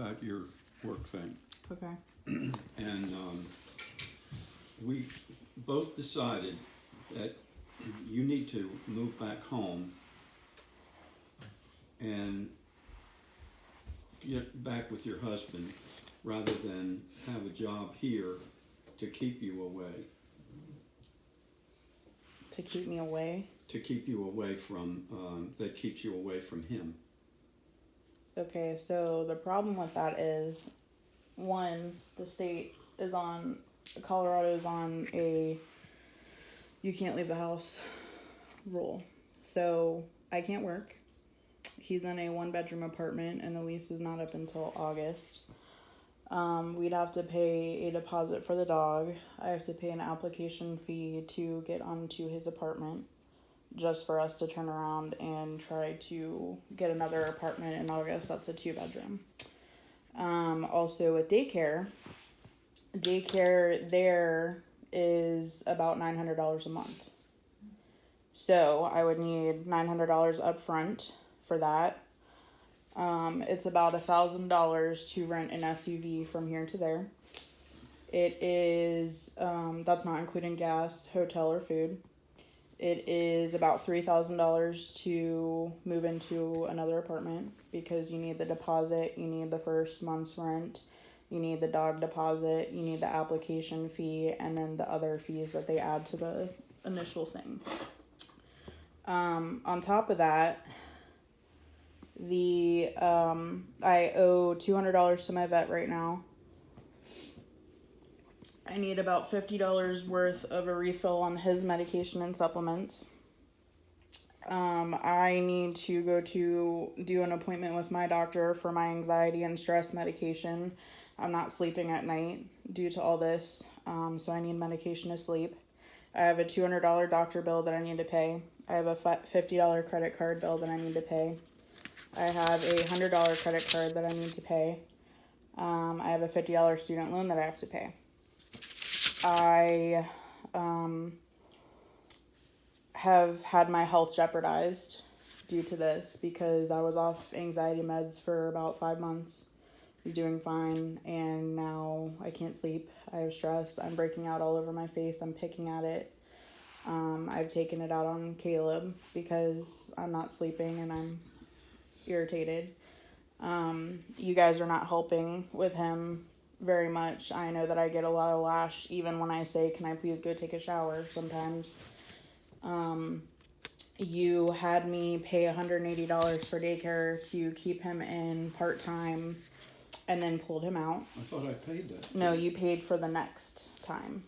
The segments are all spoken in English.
about your work thing. Okay. And we both decided that you need to move back home and get back with your husband rather than have a job here to keep you away. To keep me away? To keep you away from, that keeps you away from him. Okay, so the problem with that is, one, the state is on, Colorado is on a you can't leave the house rule. So I can't work. He's in a 1-bedroom apartment and the lease is not up until August. We'd have to pay a deposit for the dog. I have to pay an application fee to get onto his apartment just for us to turn around and try to get another apartment in August. That's a 2-bedroom. Also with daycare there is about $900 a month. So I would need $900 up front for that. It's about $1,000 to rent an SUV from here to there. It is, that's not including gas, hotel, or food. It is about $3,000 to move into another apartment because you need the deposit, you need the first month's rent, you need the dog deposit, you need the application fee, and then the other fees that they add to the initial thing. On top of that, I owe $200 to my vet right now. I need about $50 worth of a refill on his medication and supplements. I need to go to do an appointment with my doctor for my anxiety and stress medication. I'm not sleeping at night due to all this, so I need medication to sleep. I have a $200 doctor bill that I need to pay. I have a $50 credit card bill that I need to pay. I have a $100 credit card that I need to pay. I have a $50 student loan that I have to pay. I have had my health jeopardized due to this because I was off anxiety meds for about 5 months. I was doing fine, and now I can't sleep. I have stress. I'm breaking out all over my face. I'm picking at it. I've taken it out on Caleb because I'm not sleeping and I'm irritated. You guys are not helping with him very much. I know that I get a lot of lash even when I say, can I please go take a shower sometimes. You had me pay $180 for daycare to keep him in part-time and then pulled him out. I thought I paid that. No, you paid for the next time.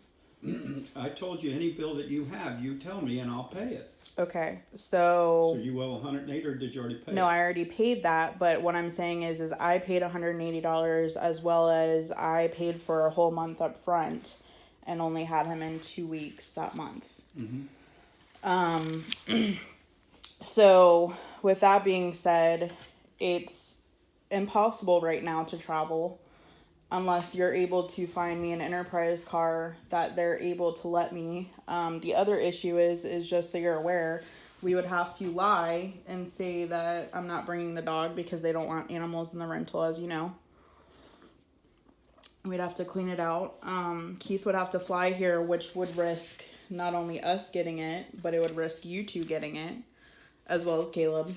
I told you any bill that you have, you tell me and I'll pay it. Okay, so you owe $108 or did you already pay No, it? I already paid that, but what I'm saying is I paid $180 as well as I paid for a whole month up front and only had him in 2 weeks that month. Mm-hmm. So with that being said, it's impossible right now to travel unless you're able to find me an enterprise car that they're able to let me. The other issue is just so you're aware, we would have to lie and say that I'm not bringing the dog because they don't want animals in the rental, as you know. We'd have to clean it out. Keith would have to fly here, which would risk not only us getting it, but it would risk you two getting it, as well as Caleb.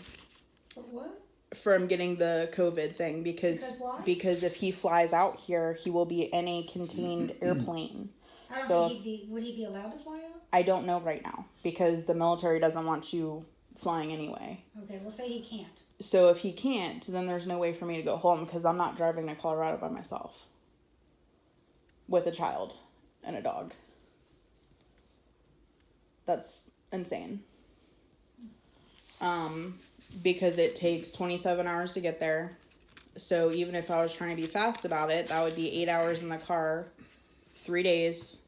For what? From getting the COVID thing Because why? Because if he flies out here, he will be in a contained airplane. I don't think would he be allowed to fly out? I don't know right now because the military doesn't want you flying anyway. Okay, we'll say he can't. So if he can't, then there's no way for me to go home because I'm not driving to Colorado by myself with a child and a dog. That's insane. Because it takes 27 hours to get there. So even if I was trying to be fast about it, that would be 8 hours in the car, 3 days,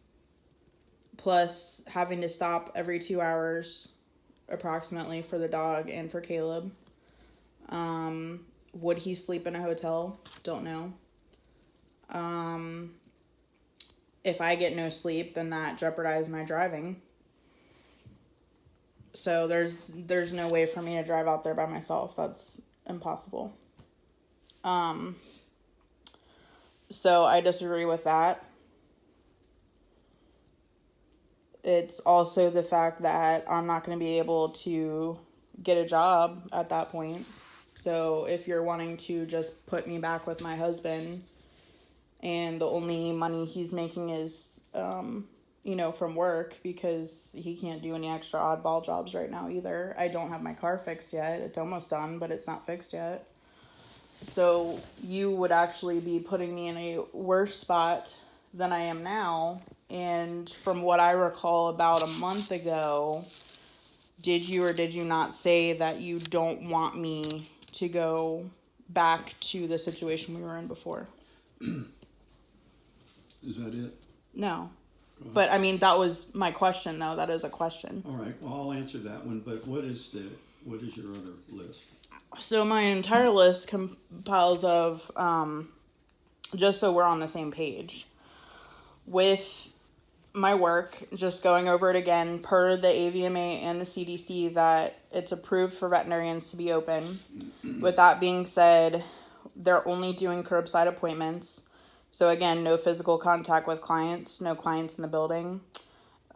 plus having to stop every 2 hours approximately for the dog and for Caleb. Would he sleep in a hotel? Don't know. If I get no sleep, then that jeopardizes my driving. So there's no way for me to drive out there by myself. That's impossible. So I disagree with that. It's also the fact that I'm not going to be able to get a job at that point. So if you're wanting to just put me back with my husband and the only money he's making is, from work because he can't do any extra oddball jobs right now either. I don't have my car fixed yet. It's almost done, but it's not fixed yet. So you would actually be putting me in a worse spot than I am now. And from what I recall about a month ago, did you or did you not say that you don't want me to go back to the situation we were in before? Is that it? No. But I mean, that was my question, though. That is a question. All right. Well, I'll answer that one. But what is your other list? So my entire list compiles of, just so we're on the same page, with my work, just going over it again, per the AVMA and the CDC, that it's approved for veterinarians to be open. With that being said, they're only doing curbside appointments. So again, no physical contact with clients, no clients in the building.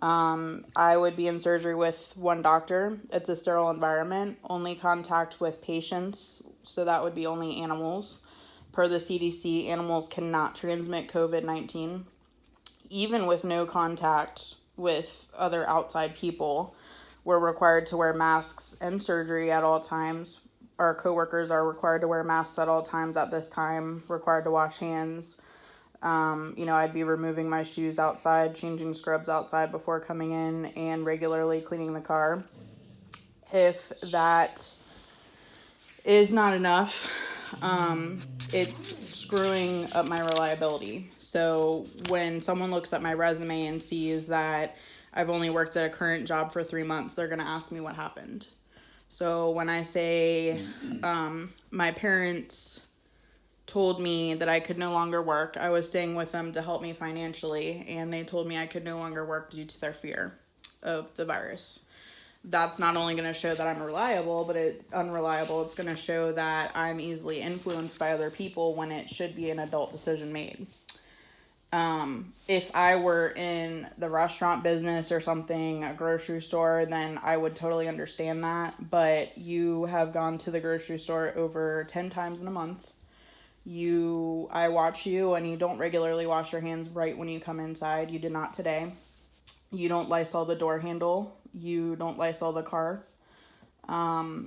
I would be in surgery with one doctor. It's a sterile environment, only contact with patients. So that would be only animals. Per the CDC, animals cannot transmit COVID-19. Even with no contact with other outside people, we're required to wear masks in surgery at all times. Our coworkers are required to wear masks at all times at this time, required to wash hands. I'd be removing my shoes outside, changing scrubs outside before coming in, and regularly cleaning the car. If that is not enough, it's screwing up my reliability. So when someone looks at my resume and sees that I've only worked at a current job for 3 months, they're going to ask me what happened. So when I say my parents told me that I could no longer work, I was staying with them to help me financially, and they told me I could no longer work due to their fear of the virus. That's not only going to show that I'm reliable, but it's unreliable. It's going to show that I'm easily influenced by other people when it should be an adult decision made. If I were in the restaurant business or something, a grocery store, then I would totally understand that. But you have gone to the grocery store over 10 times in a month. I watch you, and you don't regularly wash your hands right when you come inside. You did not today. You don't Lysol the door handle. You don't Lysol the car.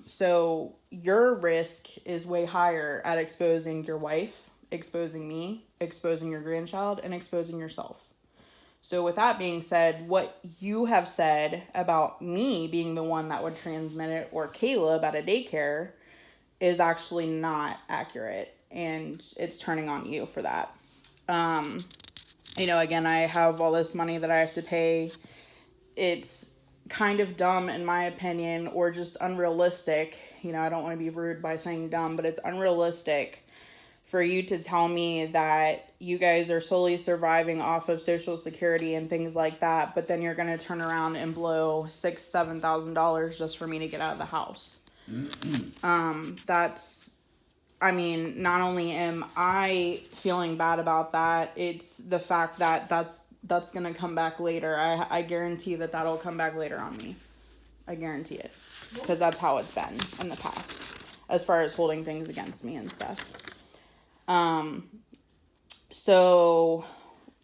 So your risk is way higher at exposing your wife, exposing me, exposing your grandchild, and exposing yourself. So with that being said, what you have said about me being the one that would transmit it, or Caleb at a daycare, is actually not accurate. And it's turning on you for that. Again, I have all this money that I have to pay. It's kind of dumb, in my opinion, or just unrealistic. I don't want to be rude by saying dumb, but it's unrealistic for you to tell me that you guys are solely surviving off of Social Security and things like that, but then you're going to turn around and blow $6,000-$7,000 just for me to get out of the house. Not only am I feeling bad about that, it's the fact that that's going to come back later. I guarantee that that'll come back later on me. I guarantee it. Because that's how it's been in the past, as far as holding things against me and stuff. So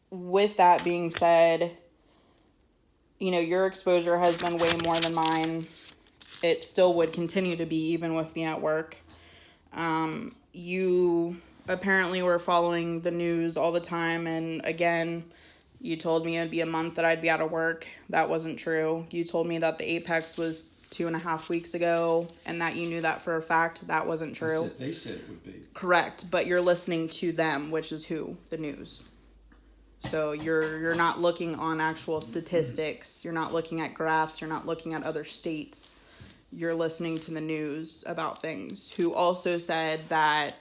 with that being said, your exposure has been way more than mine. It still would continue to be, even with me at work. You apparently were following the news all the time, and again, you told me it'd be a month that I'd be out of work. That wasn't true. You told me that the apex was 2.5 weeks ago, and that you knew that for a fact. That wasn't true. They said it would be. Correct, but you're listening to them, which is who? The news. So you're not looking on actual statistics. You're not looking at graphs. You're not looking at other states. You're listening to the news about things, who also said that,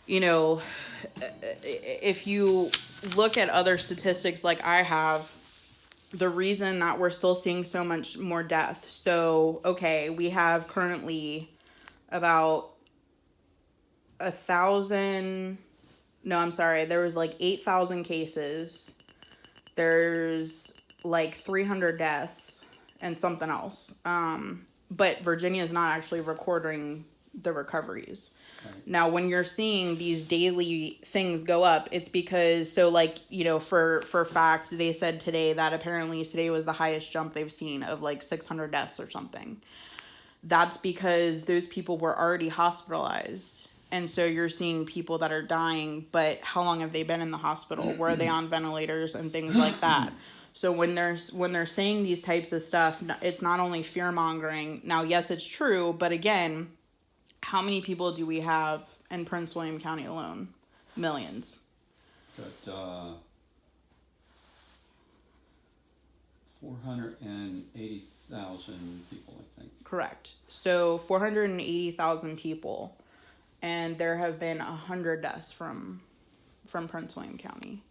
if you look at other statistics like I have, the reason that we're still seeing so much more death. So, okay, we have currently about 1,000 No, I'm sorry. There was like 8,000 cases. There's like 300 deaths and something else. But Virginia is not actually recording the recoveries. Right. Now, when you're seeing these daily things go up, it's because, so like, you know, for facts, they said today that apparently today was the highest jump they've seen of like 600 deaths or something. That's because those people were already hospitalized. And so you're seeing people that are dying, but how long have they been in the hospital? Were they on ventilators and things like that? So when they're saying these types of stuff, it's not only fear mongering. Now, yes, it's true, but again, how many people do we have in Prince William County alone? Millions. Got 480,000 people, I think. Correct. So 480,000 people, and there have been 100 deaths from Prince William County.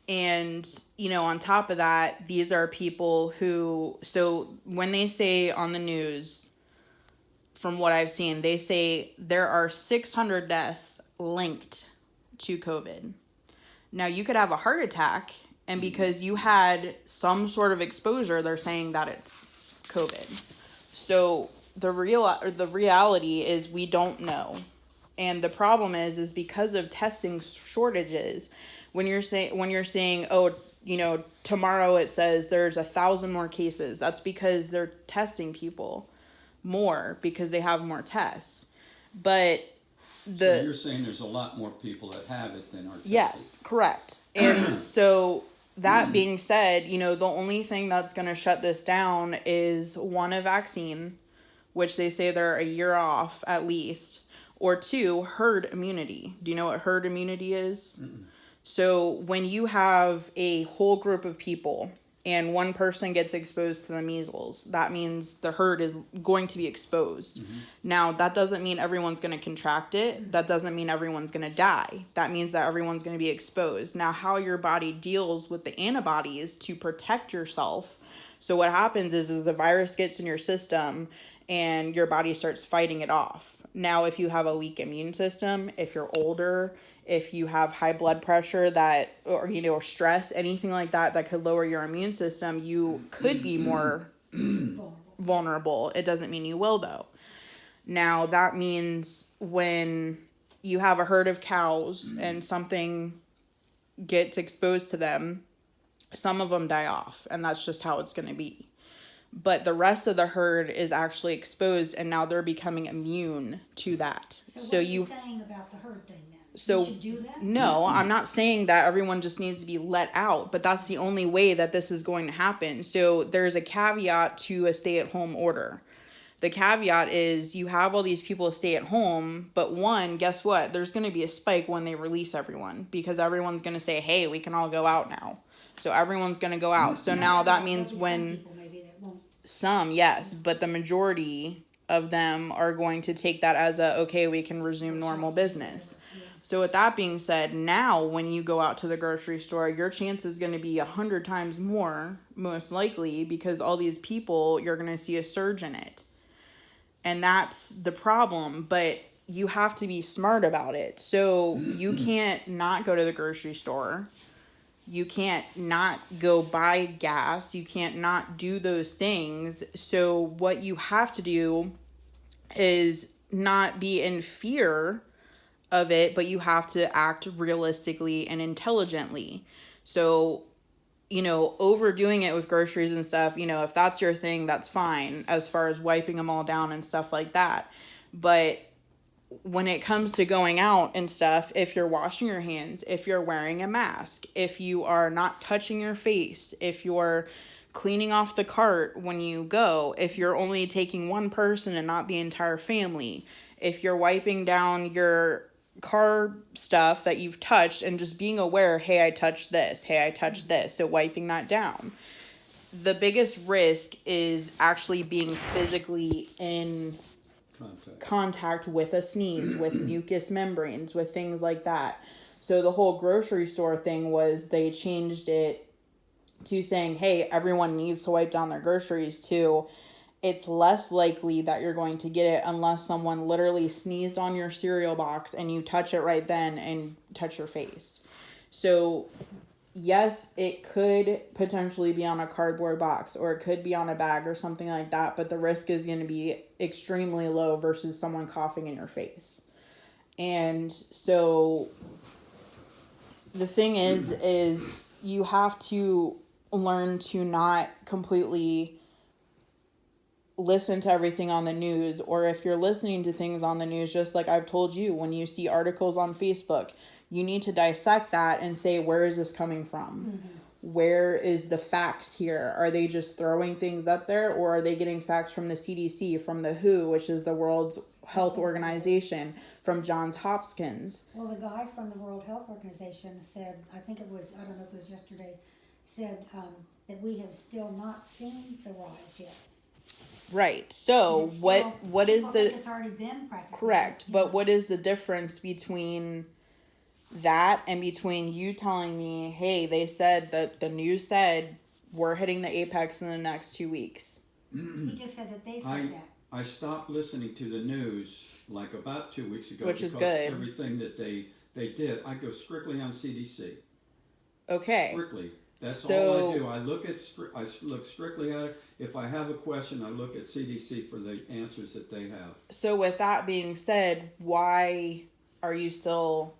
And, you know, on top of that, these are people who, so when they say on the news, from what I've seen, they say there are 600 deaths linked to COVID. Now, you could have a heart attack, and because you had some sort of exposure, they're saying that it's COVID. So the reality is we don't know. And the problem is because of testing shortages, when you're saying, oh, you know, tomorrow it says there's 1,000 more cases, that's because they're testing people more because they have more tests. But So you're saying there's a lot more people that have it than are tested. Yes, correct. And so that being said, you know, the only thing that's going to shut this down is one, a vaccine, which they say they're a year off at least, or two, herd immunity. Do you know what herd immunity is? Mm-mm. So when you have a whole group of people and one person gets exposed to the measles, that means the herd is going to be exposed. Mm-hmm. Now, that doesn't mean everyone's going to contract it. That doesn't mean everyone's going to die. That means that everyone's going to be exposed. Now, how your body deals with the antibodies to protect yourself. So what happens is the virus gets in your system and your body starts fighting it off. Now, if you have a weak immune system, if you're older, if you have high blood pressure or stress, anything like that could lower your immune system, you could be more vulnerable. It doesn't mean you will, though. Now, that means when you have a herd of cows and something gets exposed to them, some of them die off, and that's just how it's going to be. But the rest of the herd is actually exposed, and now they're becoming immune to that. So what are you saying about the herd thing then? So You should do that? no, I'm not saying that everyone just needs to be let out, but that's the only way that this is going to happen. So there's a caveat to a stay-at-home order. The caveat is you have all these people stay at home, but one, guess what? There's going to be a spike when they release everyone because everyone's going to say, hey, we can all go out now. So everyone's going to go out. So now that means when some, yes, but the majority of them are going to take that as okay, we can resume normal business. So with that being said, now when you go out to the grocery store, your chance is going to be 100 times more, most likely, because all these people, you're going to see a surge in it. And that's the problem, but you have to be smart about it. So you can't not go to the grocery store. You can't not go buy gas. You can't not do those things. So what you have to do is not be in fear of it, but you have to act realistically and intelligently. So, overdoing it with groceries and stuff, if that's your thing, that's fine as far as wiping them all down and stuff like that. But when it comes to going out and stuff, if you're washing your hands, if you're wearing a mask, if you are not touching your face, if you're cleaning off the cart when you go, if you're only taking one person and not the entire family, if you're wiping down your car stuff that you've touched and just being aware, hey, I touched this, hey, I touched this, so wiping that down. The biggest risk is actually being physically in contact with a sneeze, with mucous membranes, with things like that. So the whole grocery store thing was they changed it to saying, hey, everyone needs to wipe down their groceries too. it's less likely that you're going to get it unless someone literally sneezed on your cereal box and you touch it right then and touch your face. So yes, it could potentially be on a cardboard box or it could be on a bag or something like that, but the risk is going to be extremely low versus someone coughing in your face. And so the thing is you have to learn to not completely listen to everything on the news, or if you're listening to things on the news, just like I've told you, when you see articles on Facebook, you need to dissect that and say, where is this coming from? Mm-hmm. Where is the facts here? Are they just throwing things up there, or are they getting facts from the CDC, from the WHO, which is the World Health Organization, from Johns Hopkins? Well, the guy from the World Health Organization said, I think it was, I don't know if it was yesterday, said that we have still not seen the rise yet. Right. So what is the... It's already been practically. Correct. But what is the difference between that and between you telling me, hey, they said that the news said we're hitting the apex in the next 2 weeks? He just said that they said that. I stopped listening to the news like about 2 weeks ago. Which is good. Everything that they did, I go strictly on CDC. Okay. Strictly. That's all I do. I look strictly at it. If I have a question, I look at CDC for the answers that they have. So with that being said, why are you still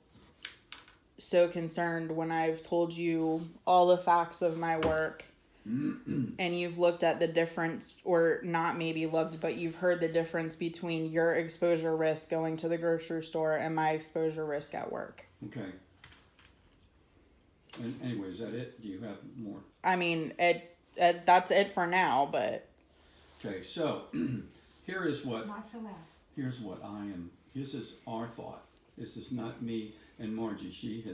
so concerned when I've told you all the facts of my work and you've looked at the difference, or not maybe looked, but you've heard the difference between your exposure risk going to the grocery store and my exposure risk at work? Okay. And anyway, is that it? Do you have more? I mean, that's it for now, but... Okay, so here is what... Not so loud. Here's what I am... This is our thought. This is not me and Margie.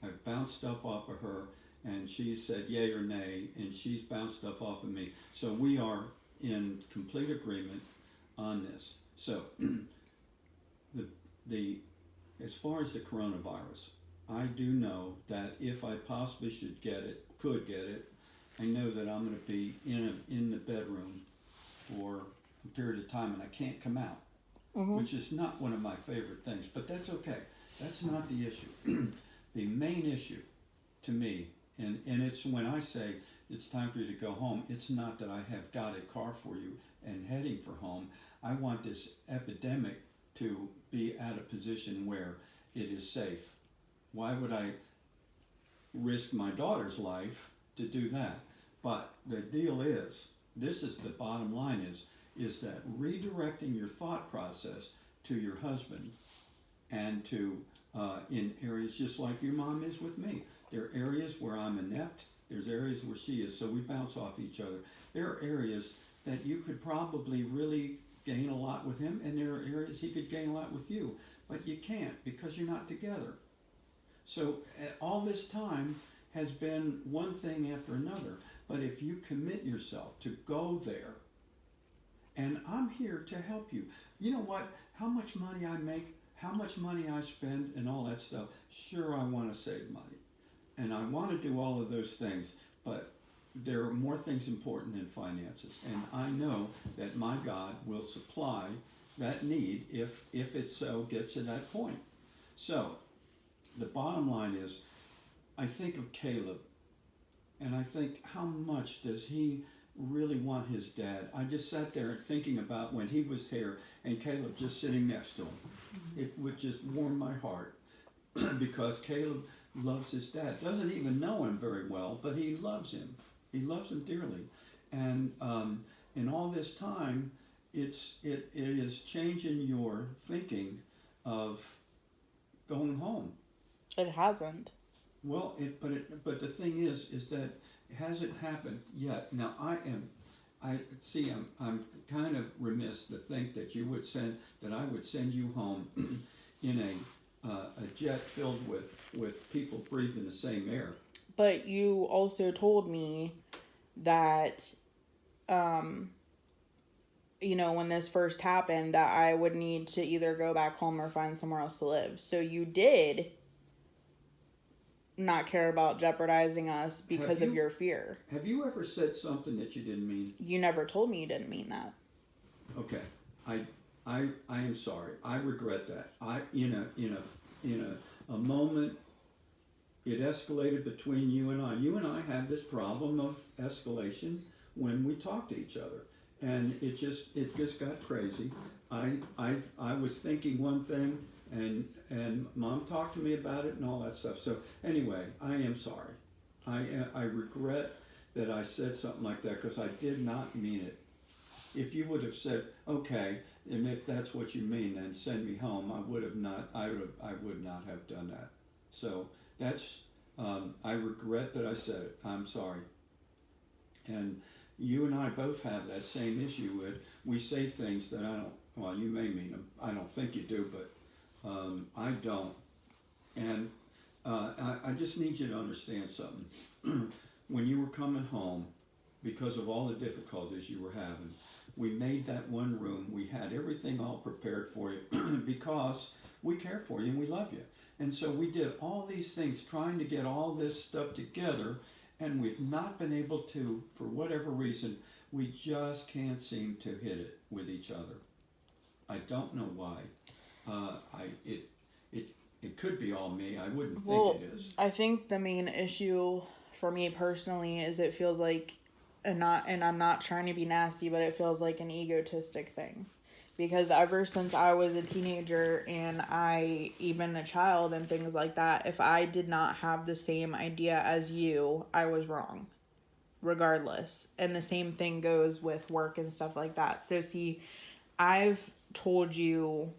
I've bounced stuff off of her, and she said yay or nay, and she's bounced stuff off of me. So we are in complete agreement on this. So, as far as the coronavirus, I do know that if I possibly could get it, I know that I'm going to be in the bedroom for a period of time and I can't come out, which is not one of my favorite things, but that's okay. That's not the issue. The main issue to me, and it's when I say it's time for you to go home, it's not that I have got a car for you and heading for home. I want this epidemic to be at a position where it is safe. Why would I risk my daughter's life to do that? But the deal is, this is the bottom line is that redirecting your thought process to your husband and to in areas just like your mom is with me. There are areas where I'm inept. There's areas where she is, so we bounce off each other. There are areas that you could probably really gain a lot with him, and there are areas he could gain a lot with you. But you can't because you're not together. So all this time has been one thing after another. But if you commit yourself to go there, and I'm here to help you. You know what? How much money I make, how much money I spend, and all that stuff. Sure, I want to save money. And I want to do all of those things. But there are more things important than finances. And I know that my God will supply that need if it so gets to that point. So, the bottom line is, I think of Caleb, and I think, how much does he really want his dad? I just sat there thinking about when he was here, and Caleb just sitting next to him. It would just warm my heart, because Caleb loves his dad. Doesn't even know him very well, but he loves him. He loves him dearly. And in all this time, it is changing your thinking of going home. It hasn't. Well, but the thing is that it hasn't happened yet. Now I'm kind of remiss to think that I would send you home in a jet filled with people breathing the same air. But you also told me that, when this first happened, that I would need to either go back home or find somewhere else to live. So you did not care about jeopardizing us because of your fear. Have you ever said something that you didn't mean? You never told me you didn't mean that. Okay, I am sorry. I regret that. In a moment, it escalated between you and I. You and I have this problem of escalation when we talk to each other, and it just got crazy. I was thinking one thing, and Mom talked to me about it and all that stuff. So anyway, I am sorry. I regret that I said something like that because I did not mean it. If you would have said, okay, and if that's what you mean, then send me home, I would not have done that. So that's, I regret that I said it. I'm sorry. And you and I both have that same issue with, we say things that I don't, well, you may mean them. I don't think you do, but I don't. And I just need you to understand something. When you were coming home, because of all the difficulties you were having, we made that one room. We had everything all prepared for you because we care for you and we love you. And so we did all these things trying to get all this stuff together, and we've not been able to, for whatever reason, we just can't seem to hit it with each other. I don't know why. It could be all me. I wouldn't think it is. I think the main issue for me personally is it feels like, and I'm not trying to be nasty, but it feels like an egotistic thing. Because ever since I was a teenager and even a child and things like that, if I did not have the same idea as you, I was wrong. Regardless. And the same thing goes with work and stuff like that. So see, I've told you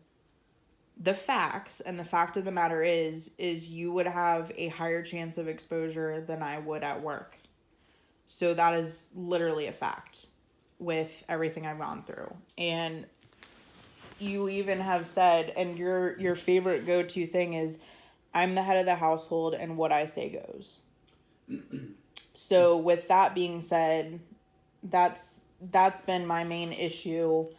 the facts, and the fact of the matter is you would have a higher chance of exposure than I would at work. So that is literally a fact with everything I've gone through. And you even have said, and your favorite go-to thing is, I'm the head of the household and what I say goes. So with that being said, that's been my main issue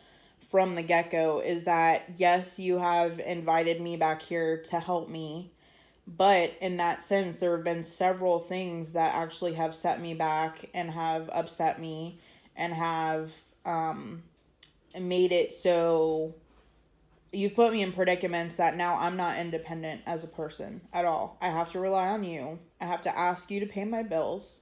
from the get-go, is that yes, you have invited me back here to help me, but in that sense, there have been several things that actually have set me back and have upset me and have made it so you've put me in predicaments that now I'm not independent as a person at all. I have to rely on you. I have to ask you to pay my bills.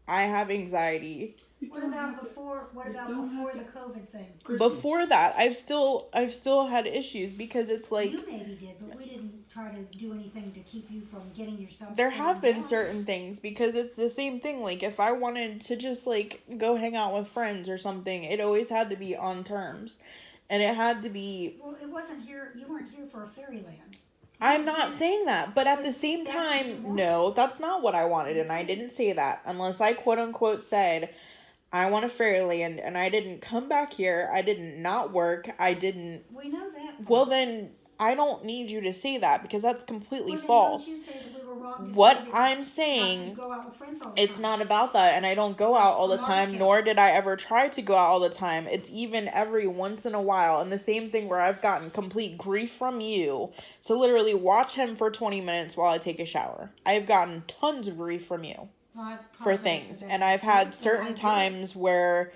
I have anxiety. What about before the COVID thing? Christy, Before that, I've still had issues because it's like You maybe did, but we didn't try to do anything to keep you from getting yourself. there straightened have been out. certain things, because it's the same thing. Like if I wanted to just like go hang out with friends or something, it always had to be on terms. And it had to be, Well, it wasn't here. You weren't here for a fairyland. I'm not saying that, but at the same That's what you time, wanted. no, that's not what I wanted, and I didn't say that unless I quote unquote said I want a fairyland, and I didn't come back here, I didn't not work, I didn't. We know that. Well, then I don't need you to say that, because that's completely Well, then false. Don't you say that we were wrong to What say that I'm you have to saying, go out with friends all the it's time. not about that, and I don't go out all the From our time, scale. nor did I ever try to go out all the time. It's even every once in a while, and the same thing where I've gotten complete grief from you to literally watch him for 20 minutes while I take a shower. I've gotten tons of grief from you Well, I for apologize things, that. and I've And had I certain did. times where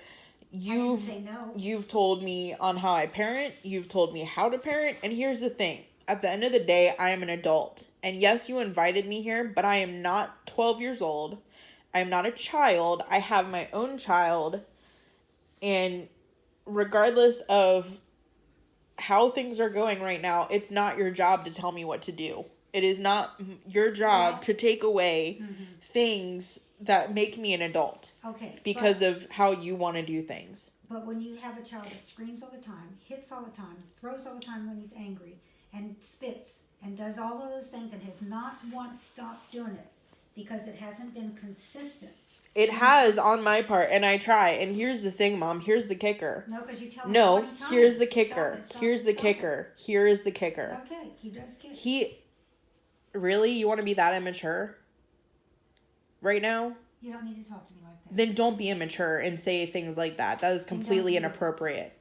I didn't you've say no. you've told me on how I parent, you've told me how to parent, and here's the thing. At the end of the day, I am an adult. And yes, you invited me here, but I am not 12 years old. I am not a child. I have my own child. And regardless of how things are going right now, it's not your job to tell me what to do. It is not your job Well, to take away Mhm. things that make me an adult Okay. because of how you want to do things. But when you have a child that screams all the time, hits all the time, throws all the time when he's angry, and spits, and does all of those things, and has not once stopped doing it because it hasn't been consistent. It has on my part, and I try. And here's the thing, Mom. Here's the kicker. No, because you tell him No, 20 times. here's the Stop kicker. it, stop Here's it, the stop it. kicker. Here is the kicker. Okay, he does kick. He, really? You want to be that immature? Right now? You don't need to talk to me like that. Then don't be immature and say things like that. That is completely do it. inappropriate.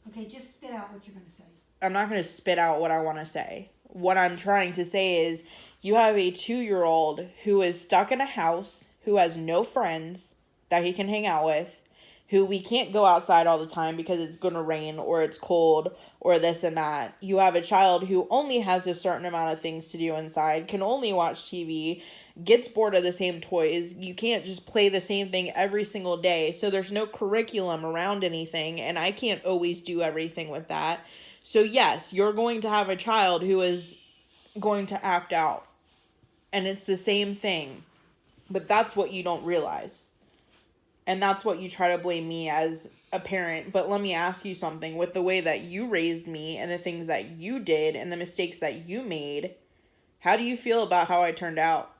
Okay, just spit out what you're going to say. I'm not going to spit out what I want to say. What I'm trying to say is, you have a 2-year-old who is stuck in a house, who has no friends that he can hang out with, who we can't go outside all the time because it's going to rain or it's cold or this and that. You have a child who only has a certain amount of things to do inside, can only watch TV, gets bored of the same toys. You can't just play the same thing every single day. So there's no curriculum around anything, and I can't always do everything with that. So yes, you're going to have a child who is going to act out. And it's the same thing. But that's what you don't realize. And that's what you try to blame me as a parent. But let me ask you something. With the way that you raised me and the things that you did and the mistakes that you made, how do you feel about how I turned out?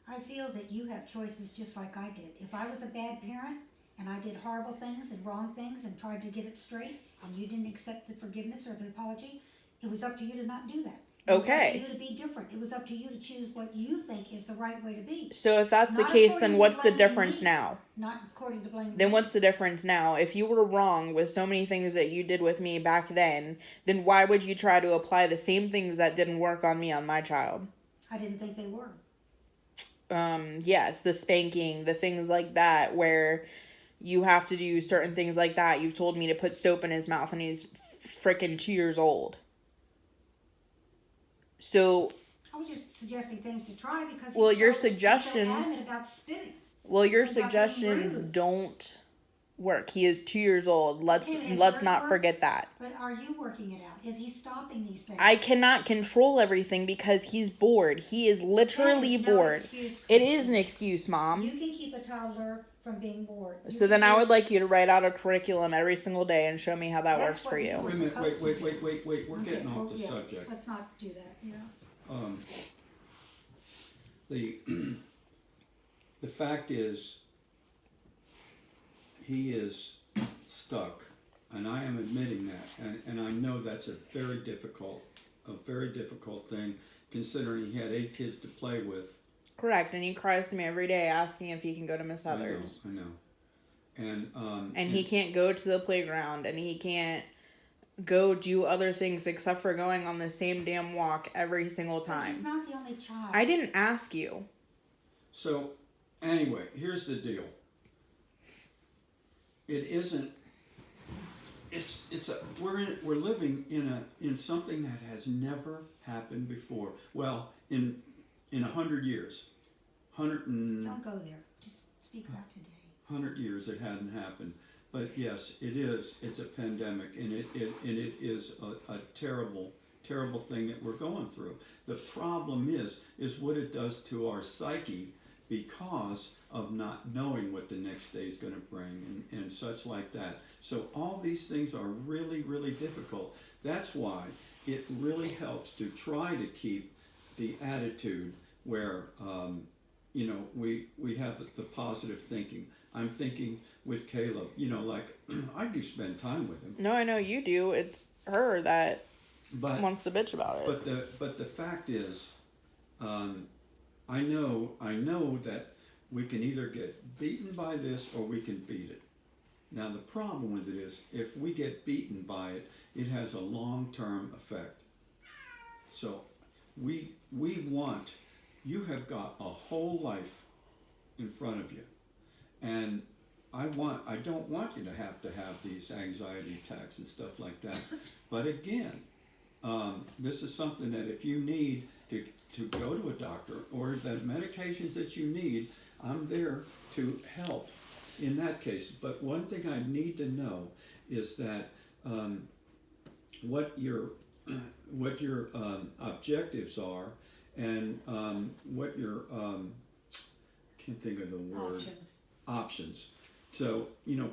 I feel that you have choices just like I did. If I was a bad parent and I did horrible things and wrong things and tried to get it straight and you didn't accept the forgiveness or the apology, it was up to you to not do that. It was Okay. up to you to be different. It was up to you to choose what you think is the right way to be. So if that's the Not case, according then to what's the blaming difference me. now? Not according to blaming Then me. what's the difference now? If you were wrong with so many things that you did with me back then why would you try to apply the same things that didn't work on me on my child? I didn't think they were. Yes, the spanking, the things like that, where you have to do certain things like that. You've told me to put soap in his mouth and he's freaking 2 years old. So, I was just suggesting things to try because Well, he's your so suggestions- adamant about spitting. well, your About being suggestions rude. don't work. He is 2 years old. Let's Okay, is let's yours not work? forget that. But are you working it out? Is he stopping these things? I cannot control everything because he's bored. He is literally That is no bored. excuse, It is an Kristen. excuse, Mom. You can keep a toddler from being bored. You So can then I do- would like you to write out a curriculum every single day and show me how that That's works what for you you. were Wait a minute, supposed to do. wait, we're Okay, getting off well, the yeah, subject. Let's not do that, yeah. The, the fact is, he is stuck, and I am admitting that, and I know that's a very difficult thing, considering he had 8 kids to play with. Correct, and he cries to me every day asking if he can go to Miss Heather's. I know. And he can't go to the playground, and he can't go do other things except for going on the same damn walk every single But he's time. not the only child. I didn't ask you. So, anyway, here's the deal. It isn't. We're living in something that has never happened before. Well, in 100 years, Don't go there. Just speak about today. 100 years it hadn't happened. But yes, it is. It's a pandemic, and it is a terrible thing that we're going through. The problem is what it does to our psyche because of not knowing what the next day is going to bring and such like that. So all these things are really, really difficult. That's why it really helps to try to keep the attitude where we have the positive thinking. I'm thinking with Caleb, like I do spend time with him. No, I know you do. It's her that But wants to bitch about it. but the fact is, I know that we can either get beaten by this or we can beat it. Now the problem with it is, if we get beaten by it, it has a long-term effect. So we want, you have got a whole life in front of you, and I don't want you to have these anxiety attacks and stuff like that. But again, this is something that if you need to go to a doctor or the medications that you need, I'm there to help in that case. But one thing I need to know is that what your objectives are, and what your can't think of the word options. So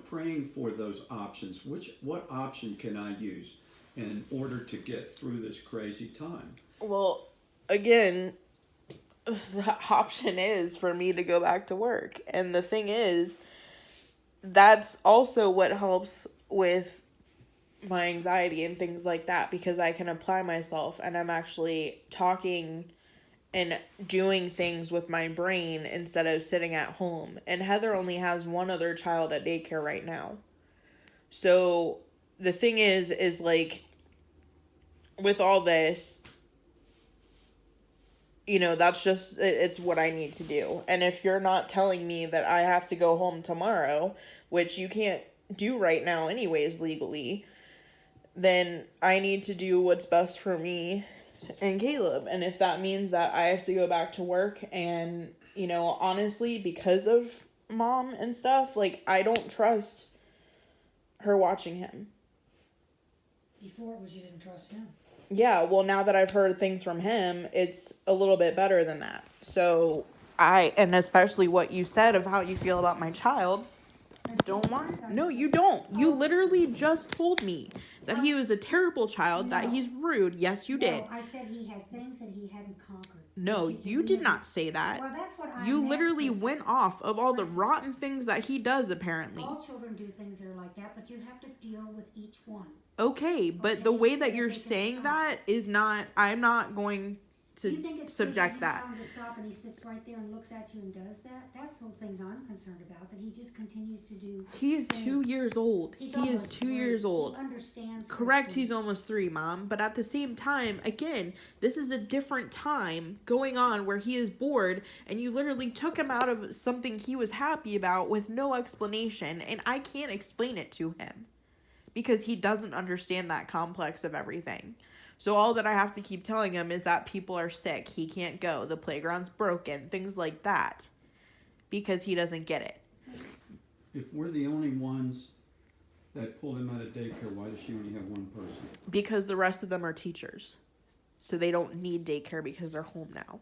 praying for those options. What option can I use in order to get through this crazy time? Well, again, the option is for me to go back to work. And the thing is, that's also what helps with my anxiety and things like that, because I can apply myself and I'm actually talking and doing things with my brain instead of sitting at home. And Heather only has one other child at daycare right now. So the thing is like, with all this, that's just, it's what I need to do. And if you're not telling me that I have to go home tomorrow, which you can't do right now anyways legally, then I need to do what's best for me and Caleb. And if that means that I have to go back to work and, you know, honestly, because of mom and stuff, like, I don't trust her watching him. Before it was you didn't trust him. Yeah, well, now that I've heard things from him, it's a little bit better than that. So and especially what you said of how you feel about my child, don't want. No, you don't. You literally just told me that he was a terrible child, that he's rude. Yes, you did. No, I said he had things that he hadn't conquered. No, you did not say that. Well, that's what I You meant, literally 'cause went off of all the rotten things that he does, apparently. all children do things that are like that, but you have to deal with each one. Okay, but the Okay, way so that you're they can saying stop. that is not, I'm not going You think to it's subject good that. that you tell him to stop and he sits right there and looks at you and does that? That's the things I'm concerned about, that he just continues to do. He is things. 2 years old. He's He is almost 2 3. years old. He understands. what Correct, he's he's doing. almost 3, Mom. But at the same time, again, this is a different time going on where he is bored, and you literally took him out of something he was happy about with no explanation, and I can't explain it to him because he doesn't understand that complex of everything. So all that I have to keep telling him is that people are sick, he can't go, the playground's broken, things like that, because he doesn't get it. If we're the only ones that pulled him out of daycare, why does she only have one person? Because the rest of them are teachers. So they don't need daycare because they're home now.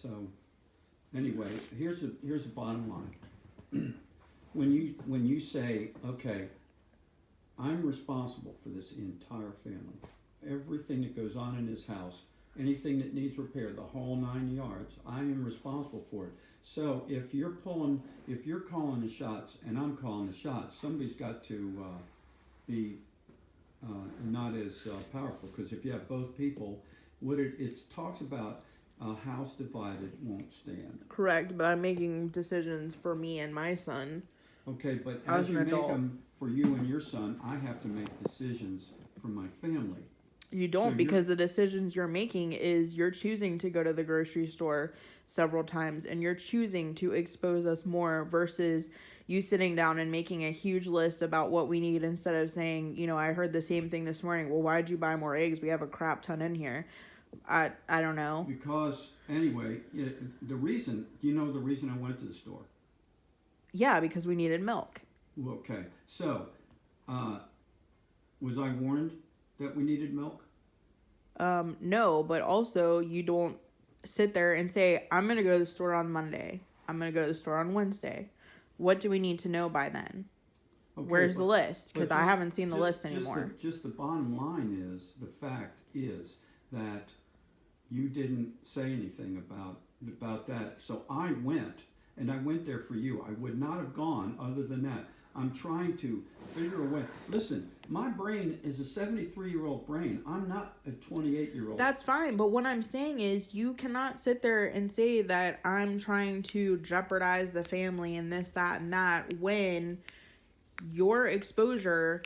So, anyway, here's the bottom line. When you say, okay, I'm responsible for this entire family, everything that goes on in this house, anything that needs repair, the whole 9 yards, I am responsible for it. So if you're calling the shots and I'm calling the shots, somebody's got to be not as powerful. Because if you have both people, it talks about a house divided won't stand. Correct, but I'm making decisions for me and my son. Okay, but As as an you make adult. them for you and your son, I have to make decisions for my family. You don't, So because the decisions you're making is you're choosing to go to the grocery store several times and you're choosing to expose us more versus you sitting down and making a huge list about what we need instead of saying, you know, I heard the same thing this morning. Well, why'd you buy more eggs? We have a crap ton in here. I don't know. Because anyway, the reason I went to the store. Yeah, because we needed milk. Okay, so was I warned that we needed milk? No, but also you don't sit there and say, I'm going to go to the store on Monday. I'm going to go to the store on Wednesday. What do we need to know by then? Okay, Where's the list? Because I just- haven't seen the list just anymore. Just the bottom line is, the fact is that you didn't say anything about that. So I went, and I went there for you. I would not have gone other than that. I'm trying to figure a way. Listen, my brain is a 73-year-old brain. I'm not a 28-year-old. That's fine, but what I'm saying is you cannot sit there and say that I'm trying to jeopardize the family and this, that, and that when your exposure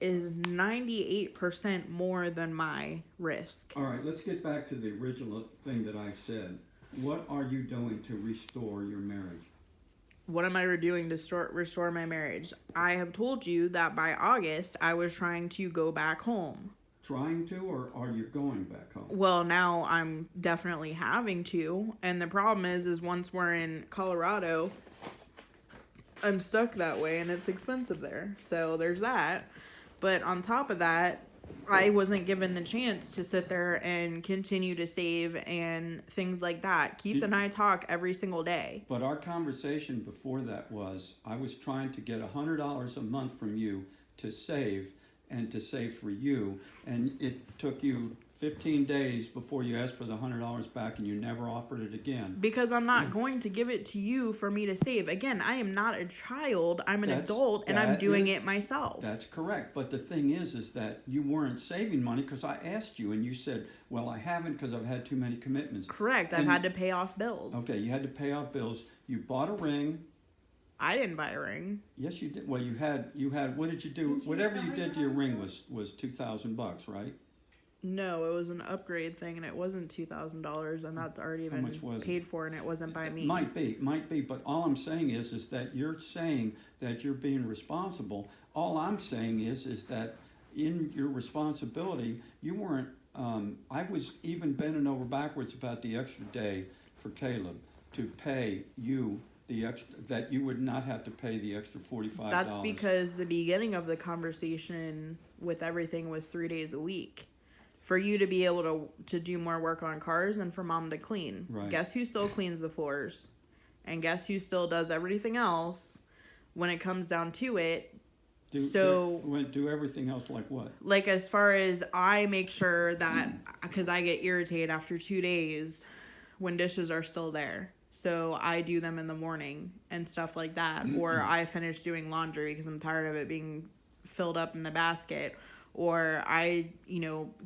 is 98% more than my risk. All right, let's get back to the original thing that I said. What are you doing to restore your marriage? What am I doing to restore my marriage? I have told you that by August, I was trying to go back home. Trying to, or are you going back home? Well, now I'm definitely having to. And the problem is once we're in Colorado, I'm stuck that way and it's expensive there. So there's that. But on top of that, I wasn't given the chance to sit there and continue to save and things like that. Keith and I talk every single day. But our conversation before that was, I was trying to get $100 a month from you to save and to save for you. And it took you 15 days before you asked for the $100 back, and you never offered it again. Because I'm not going to give it to you for me to save. Again, I am not a child. I'm an adult, and I'm doing it myself. That's correct. But the thing is that you weren't saving money because I asked you, and you said, well, I haven't because I've had too many commitments. Correct. I've had to pay off bills. Okay, you had to pay off bills. You bought a ring. I didn't buy a ring. Yes, you did. Well, you had. What did you do? Whatever you did to your ring was $2,000, right? No, it was an upgrade thing, and it wasn't $2,000, and that's already How much been was it? paid for, and it wasn't by me. Might be, but all I'm saying is that you're saying that you're being responsible. All I'm saying is that in your responsibility, you weren't, I was even bending over backwards about the extra day for Caleb to pay you the extra, that you would not have to pay the extra $45. That's because the beginning of the conversation with everything was 3 days a week. For you to be able to do more work on cars and for mom to clean. Right. Guess who still cleans the floors? And guess who still does everything else when it comes down to it? Do everything else like what? Like, as far as I make sure that, because I get irritated after 2 days when dishes are still there. So I do them in the morning and stuff like that. Or I finish doing laundry because I'm tired of it being filled up in the basket. Or I,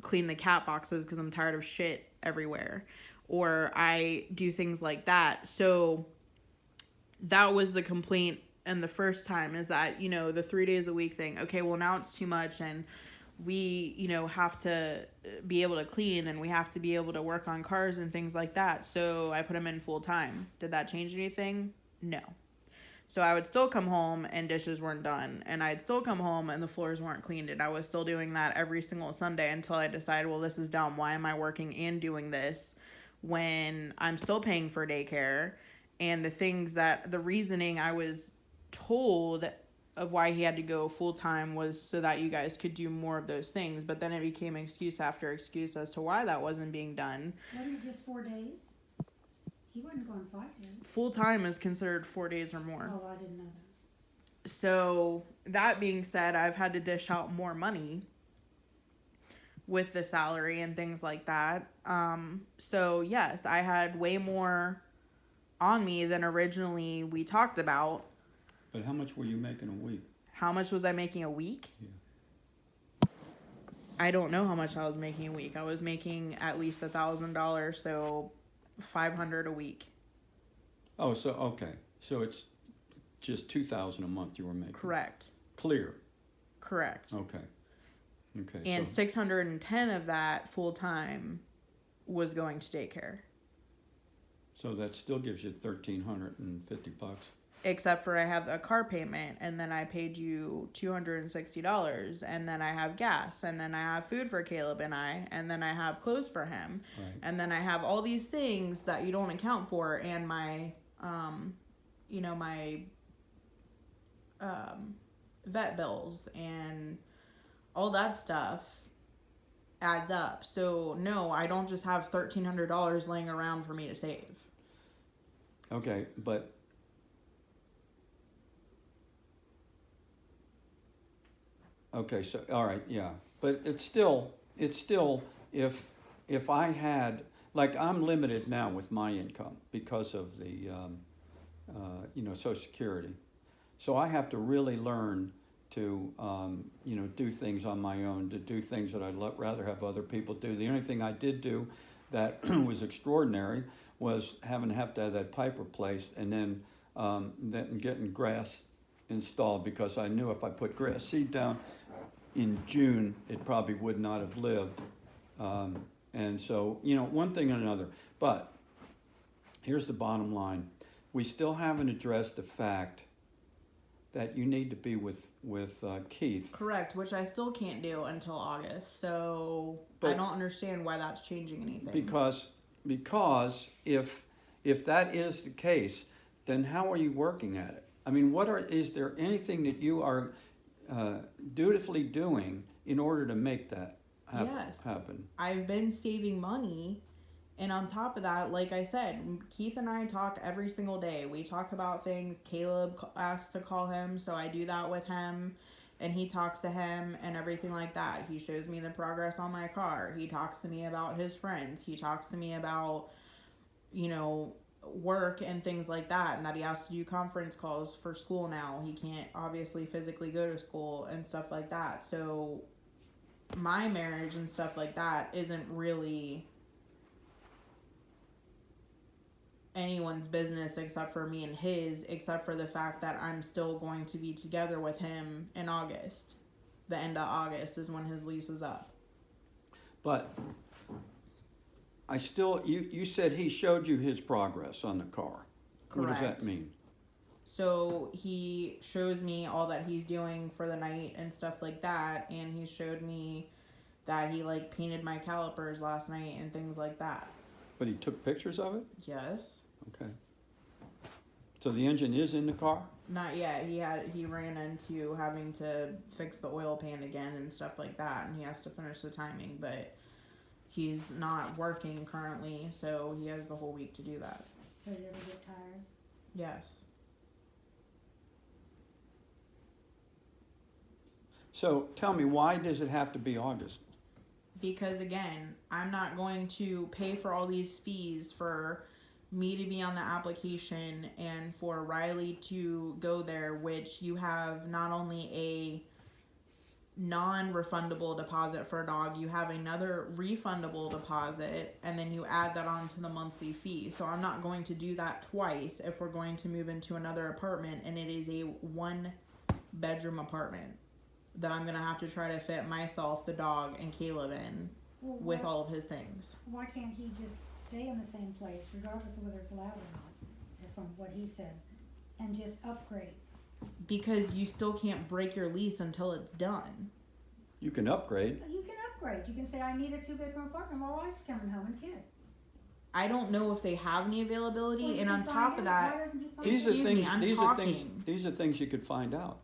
clean the cat boxes because I'm tired of shit everywhere. Or I do things like that. So that was the complaint. And the first time is that, the 3 days a week thing. Okay, well, now it's too much. And we, have to be able to clean. And we have to be able to work on cars and things like that. So I put them in full time. Did that change anything? No. So I would still come home and dishes weren't done. And I'd still come home and the floors weren't cleaned. And I was still doing that every single Sunday until I decided, well, this is dumb. Why am I working and doing this when I'm still paying for daycare? And the reasoning I was told of why he had to go full time was so that you guys could do more of those things. But then it became excuse after excuse as to why that wasn't being done. Wasn't it just 4 days? He wasn't going 5 days. Full time is considered 4 days or more. Oh, I didn't know that. So that being said, I've had to dish out more money with the salary and things like that. So yes, I had way more on me than originally we talked about. But how much were you making a week? How much was I making a week? Yeah. I don't know how much I was making a week. I was making at least $1,000, so $500 a week. Oh, so okay. So it's just $2,000 a month you were making. Correct. Clear. Correct. Okay. Okay. And so, 610 of that full time was going to daycare. So that still gives you $1,350. Except for I have a car payment, and then I paid you $260, and then I have gas, and then I have food for Caleb and I, and then I have clothes for him, Right. and then I have all these things that you don't account for, and my, vet bills and all that stuff adds up. So no, I don't just have $1,300 laying around for me to save. Okay, but okay, so all right, yeah, but it's still if I had, like, I'm limited now with my income because of the Social Security, so I have to really learn to do things on my own, to do things that I'd rather have other people do. The only thing I did do that was extraordinary was have to have that pipe replaced, and then getting grass installed, because I knew if I put grass seed down in June, it probably would not have lived. And so, one thing and another. But here's the bottom line. We still haven't addressed the fact that you need to be with Keith. Correct, which I still can't do until August. So I But- don't understand why that's changing anything. Because if that is the case, then how are you working at it? I mean, is there anything that you are dutifully doing in order to make that Yes. happen? I've been saving money, and on top of that, like I said, Keith and I talk every single day. We talk about things. Caleb asks to call him, so I do that with him, and he talks to him and everything like that. He shows me the progress on my car. He talks to me about his friends. He talks to me about, work and things like that, and that he has to do conference calls for school now. He can't obviously physically go to school and stuff like that. So my marriage and stuff like that isn't really anyone's business except for me and his, except for the fact that I'm still going to be together with him in August. The end of August is when his lease is up. But I still, you said he showed you his progress on the car. What does Correct. that mean? So he shows me all that he's doing for the night and stuff like that, and he showed me that he like painted my calipers last night and things like that. But he took pictures of it? Yes. Okay. So the engine is in the car? Not yet. He ran into having to fix the oil pan again and stuff like that, and he has to finish the timing, but he's not working currently, so he has the whole week to do that. So you ever get tires? Yes. So tell me, why does it have to be August? Because again, I'm not going to pay for all these fees for me to be on the application and for Riley to go there, which you have not only a non-refundable deposit for a dog, you have another refundable deposit, and then you add that on to the monthly fee. So I'm not going to do that twice if we're going to move into another apartment, and it is a 1-bedroom apartment that I'm gonna have to try to fit myself, the dog, and Caleb in Well, with why, all of his things. why can't he just stay in the same place, regardless of whether it's allowed or not, from what he said, and just upgrade? Because you still can't break your lease until it's done. You can upgrade. You can upgrade. You can say, I need a 2-bedroom apartment. My wife's coming home and kid. I don't know if they have any availability, Well, you and can on find top of out. that, Why doesn't he find These are out? Excuse me, things. I'm These are things. talking. These are things you could find out.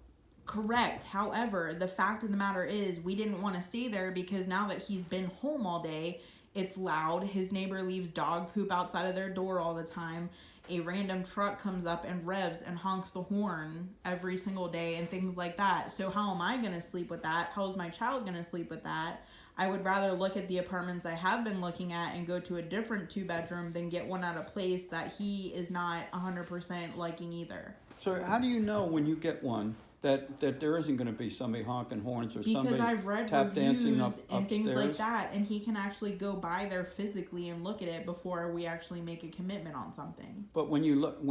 correct. However, the fact of the matter is, we didn't want to stay there because now that he's been home all day, it's loud. His neighbor leaves dog poop outside of their door all the time. A random truck comes up and revs and honks the horn every single day and things like that. So how am I going to sleep with that? How is my child going to sleep with that? I would rather look at the apartments I have been looking at and go to a different 2-bedroom than get one at a place that he is not 100% liking either. So how do you know when you get one that there isn't going to be somebody honking horns or Because somebody I've read tap dancing reviews up and things like upstairs? that, and he can actually go by there physically and look at it before we actually make a commitment on something. But when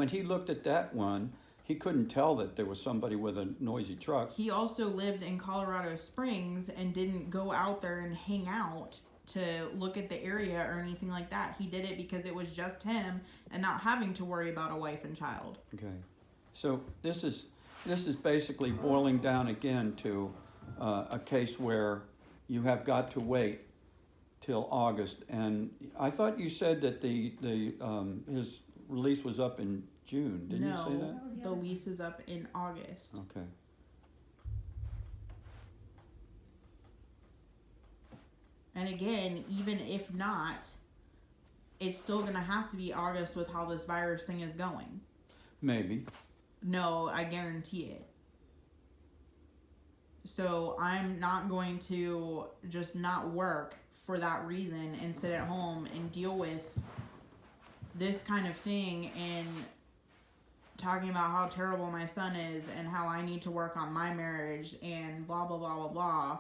he looked at that one, he couldn't tell that there was somebody with a noisy truck. He also lived in Colorado Springs and didn't go out there and hang out to look at the area or anything like that. He did it because it was just him and not having to worry about a wife and child. Okay, so this is basically boiling down again to a case where you have got to wait till August. And I thought you said that his release was up in June. Didn't you say that? No, the lease is up in August. Okay. And again, even if not, it's still gonna have to be August with how this virus thing is going. Maybe. No, I guarantee it. So I'm not going to just not work for that reason and sit at home and deal with this kind of thing and talking about how terrible my son is and how I need to work on my marriage and blah, blah, blah, blah, blah,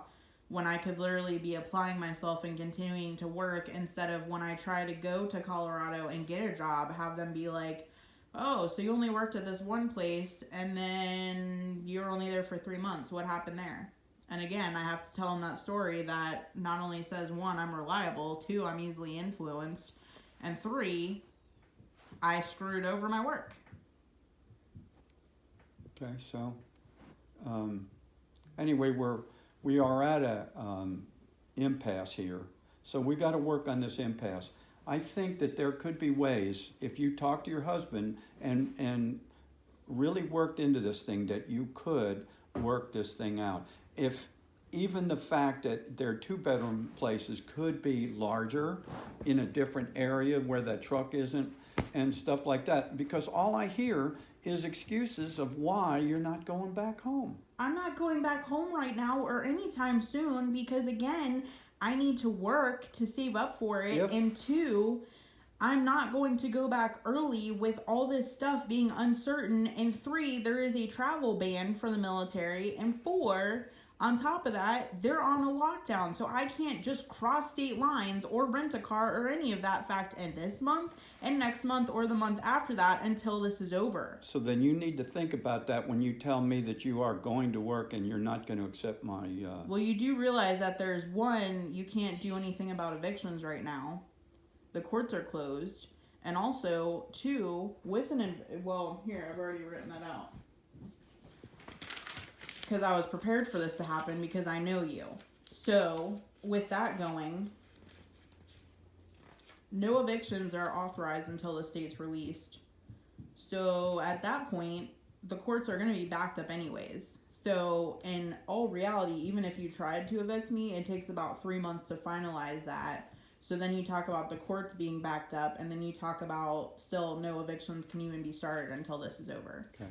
when I could literally be applying myself and continuing to work instead of when I try to go to Colorado and get a job, have them be like, oh, so you only worked at this one place and then you were only there for 3 months. What happened there? And again, I have to tell them that story that not only says, 1, I'm reliable, 2, I'm easily influenced, and 3, I screwed over my work. Okay, so anyway, we are at a impasse here. So we got to work on this impasse. I think that there could be ways, if you talk to your husband and really worked into this thing, that you could work this thing out. If even the fact that their 2-bedroom places could be larger in a different area where that truck isn't and stuff like that, because all I hear is excuses of why you're not going back home. I'm not going back home right now or anytime soon because, again, I need to work to save up for it. Yep. And 2, I'm not going to go back early with all this stuff being uncertain. And 3, there is a travel ban for the military. And 4, On top of that, they're on a lockdown, so I can't just cross state lines or rent a car or any of that fact in this month and next month or the month after that until this is over. So then you need to think about that when you tell me that you are going to work and you're not going to accept my, Well, you do realize that there's one, you can't do anything about evictions right now. The courts are closed. And also, two, well, here, I've already written that out. Because I was prepared for this to happen because I know you. So, with that going, no evictions are authorized until the state's released. So, at that point, the courts are going to be backed up anyways. So, in all reality, even if you tried to evict me, it takes about 3 months to finalize that. So then you talk about the courts being backed up, and then you talk about still no evictions can even be started until this is over. okay.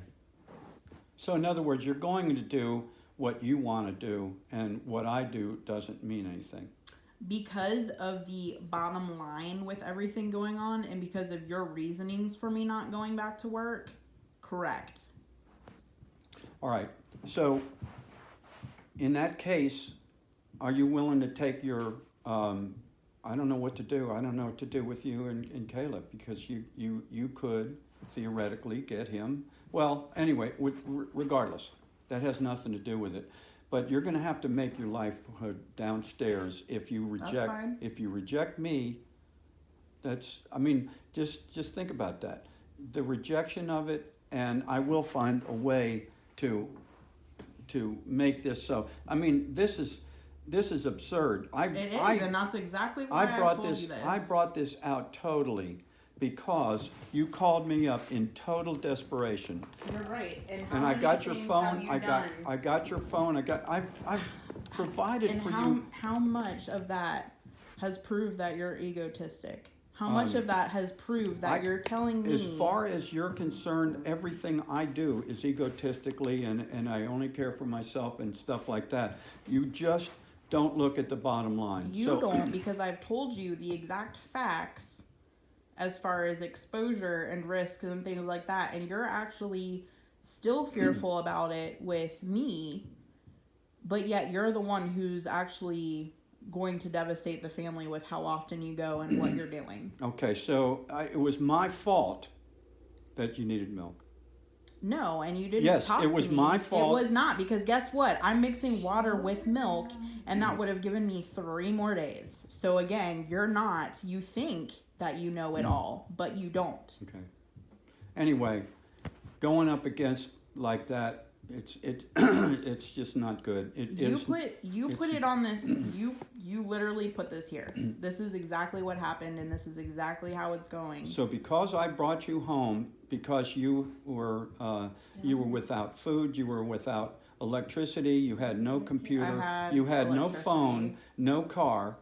So in other words, you're going to do what you want to do, and what I do doesn't mean anything. Because of the bottom line with everything going on, and because of your reasonings for me not going back to work, correct. All right. So in that case, are you willing to take your, I don't know what to do. I don't know what to do with you and Caleb, because you could theoretically get him. Well, anyway, regardless, that has nothing to do with it. But you're going to have to make your life downstairs if you reject. That's fine. If you reject me, that's. I mean, just think about that. The rejection of it, and I will find a way to make this so. I mean, this is absurd. It is, and that's exactly why I told you this. I brought this out totally because you called me up in total desperation. You're right. And I got your phone. I got your phone. I've provided and for how, you. How much of that has proved that you're egotistic? How much of that has proved that you're telling me? As far as you're concerned, everything I do is egotistically, and I only care for myself and stuff like that. You just don't look at the bottom line. You don't, because I've told you the exact facts as far as exposure and risks and things like that, and you're actually still fearful about it with me, but yet you're the one who's actually going to devastate the family with how often you go and what you're doing. Okay, so it was my fault that you needed milk. No, and you didn't Yes, talk it was to me. my fault. It was not, because guess what? I'm mixing water with milk, and that would have given me 3 more days. So again, you think that you know it all, but you don't. Okay. Anyway, going up against like that, it's just not good. You put it on this. You literally put this here. This is exactly what happened, and this is exactly how it's going. So because I brought you home, because you were without food, you were without electricity, you had no computer, you had no phone, no car,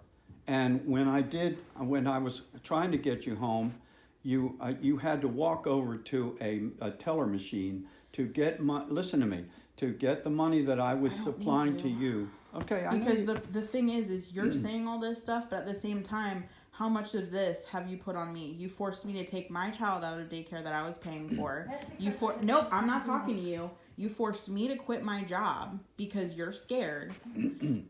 and when I was trying to get you home, you had to walk over to a teller machine to get listen to me, to get the money that I was supplying to you. Okay, I know. Because the thing is you're saying all this stuff, but at the same time, how much of this have you put on me? You forced me to take my child out of daycare that I was paying for. Nope, I'm not talking to you. You forced me to quit my job because you're scared.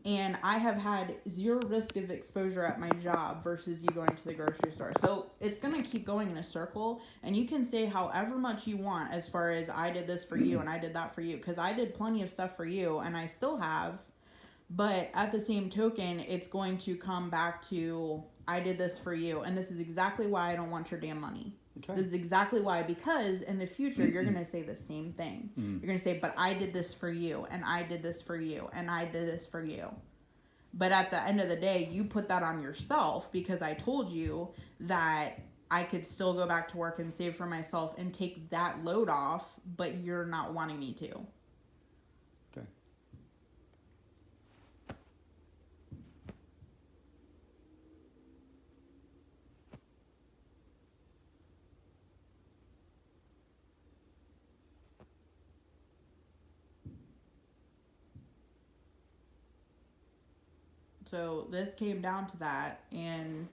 And I have had 0 risk of exposure at my job versus you going to the grocery store. So it's going to keep going in a circle. And you can say however much you want as far as I did this for you and I did that for you. Because I did plenty of stuff for you and I still have. But at the same token, it's going to come back to I did this for you. And this is exactly why I don't want your damn money. Okay. This is exactly why, because in the future, you're going to say the same thing. You're going to say, but I did this for you, and I did this for you, and I did this for you. But at the end of the day, you put that on yourself because I told you that I could still go back to work and save for myself and take that load off, but you're not wanting me to. Okay. So this came down to that, and